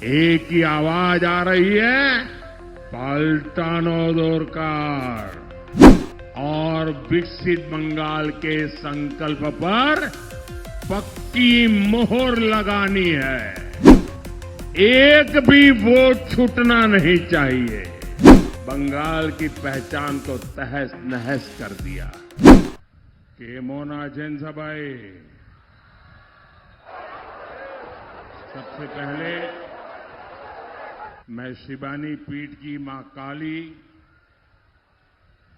एक ही आवाज आ रही है, पलटानो दोरकार। और विकसित बंगाल के संकल्प पर पक्की मोहर लगानी है। एक भी वोट छूटना नहीं चाहिए। बंगाल की पहचान को तहस नहस कर दिया। केमन आছেন सबाई। सबसे पहले मैं शिवानी पीठ की मां काली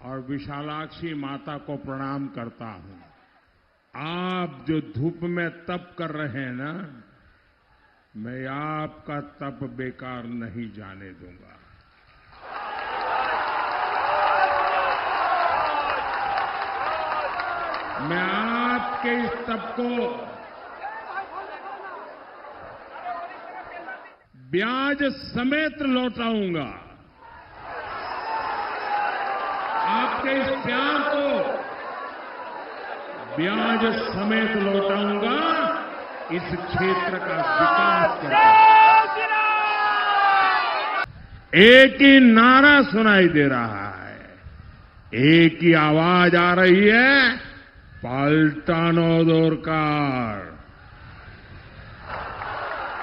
और विशालाक्षी माता को प्रणाम करता हूं। आप जो धूप में तप कर रहे हैं ना, मैं आपका तप बेकार नहीं जाने दूंगा। मैं आपके इस तप को ब्याज समेत लौटाऊंगा। आपके इस प्यार को ब्याज समेत लौटाऊंगा। इस क्षेत्र का विकास करके एक ही नारा सुनाई दे रहा है, एक ही आवाज आ रही है, पलटानो दोरकार।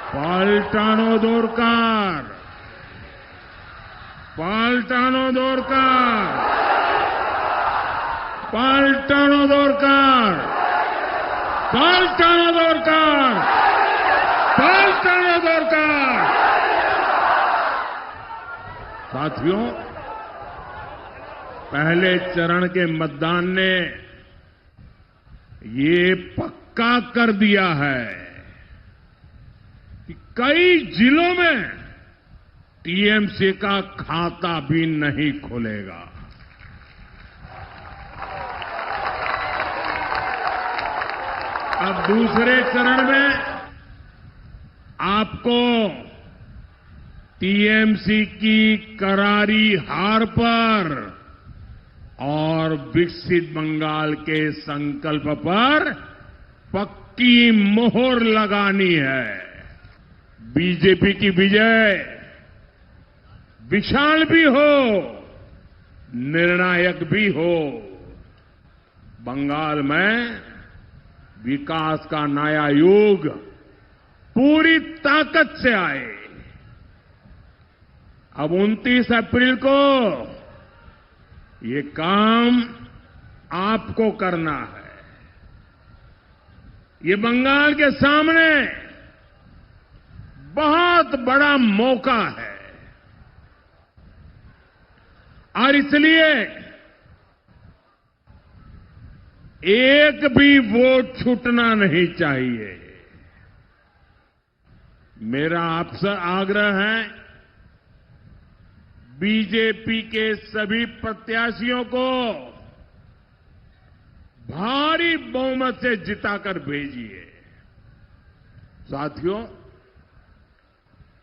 पलटानो दोरकार। पलटानो दोरकार। पलटानो दोरकार। पलटानो दोरकार। पलटानो दोरकार। साथियों, पहले चरण के मतदान ने ये पक्का कर दिया है कि कई जिलों में टीएमसी का खाता भी नहीं खुलेगा। अब दूसरे चरण में आपको टीएमसी की करारी हार पर और विकसित बंगाल के संकल्प पर पक्की मोहर लगानी है। बीजेपी की विजय विशाल भी हो, निर्णायक भी हो। बंगाल में विकास का नया युग पूरी ताकत से आए। अब 29 अप्रैल को ये काम आपको करना है। ये बंगाल के सामने बहुत बड़ा मौका है और इसलिए एक भी वोट छूटना नहीं चाहिए। मेरा आपसे आग्रह है, बीजेपी के सभी प्रत्याशियों को भारी बहुमत से जिताकर भेजिए। साथियों,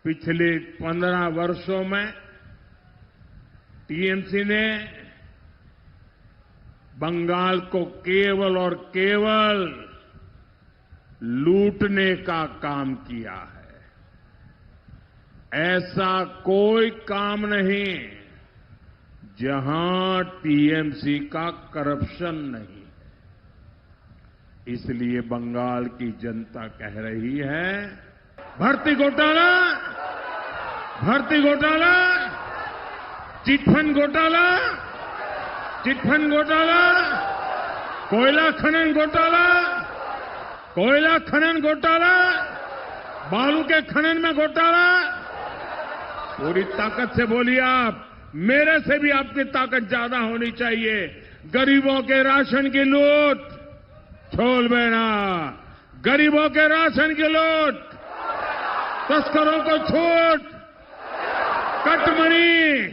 पिछले 15 वर्षों में टीएमसी ने बंगाल को केवल और केवल लूटने का काम किया है। ऐसा कोई काम नहीं जहां टीएमसी का करप्शन नहीं है। इसलिए बंगाल की जनता कह रही है, भर्ती घोटाला, भर्ती घोटाला, चिटफंड घोटाला, चिटफंड घोटाला, कोयला खनन घोटाला, कोयला खनन घोटाला, बालू के खनन में घोटाला। पूरी ताकत से बोलिए आप। मेरे से भी आपकी ताकत ज्यादा होनी चाहिए। गरीबों के राशन की लूट छोड़ देना, गरीबों के राशन की लूट, तस्करों को छूट, कटमनी,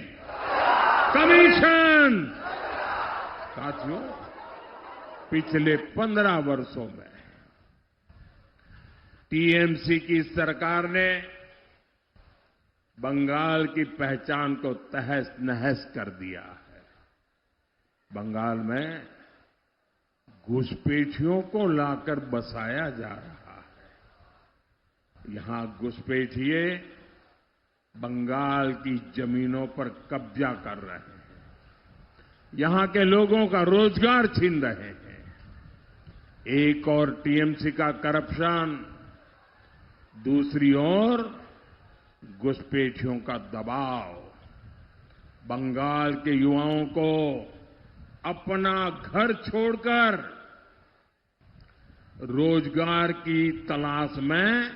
कमीशन। साथियों, पिछले 15 वर्षों में टीएमसी की सरकार ने बंगाल की पहचान को तहस नहस कर दिया है। बंगाल में घुसपैठियों को लाकर बसाया जा रहा है। यहां घुसपैठिए बंगाल की जमीनों पर कब्जा कर रहे हैं, यहां के लोगों का रोजगार छीन रहे हैं। एक और टीएमसी का करप्शन, दूसरी ओर घुसपैठियों का दबाव बंगाल के युवाओं को अपना घर छोड़कर रोजगार की तलाश में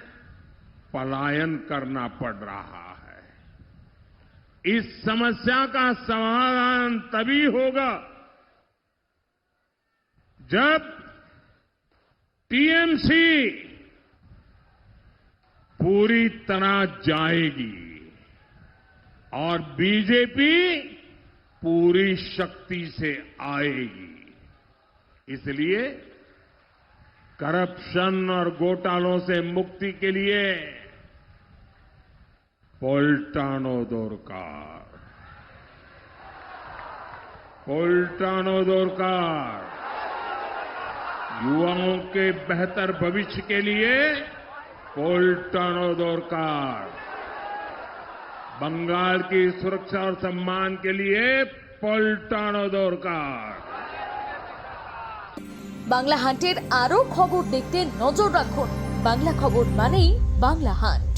पलायन करना पड़ रहा है। इस समस्या का समाधान तभी होगा जब टीएमसी पूरी तरह जाएगी और बीजेपी पूरी शक्ति से आएगी। इसलिए करप्शन और घोटालों से मुक्ति के लिए पोल्टानो दोरकार, युवाओं के बेहतर भविष्य के लिए पोल्टानो दोरकार, बंगाल की सुरक्षा और सम्मान के लिए पोल्टानो दोरकार। বাংলা হান্টের আরো খবর দেখতে নজর রাখুন। বাংলা খবর মানেই বাংলা হান্ট।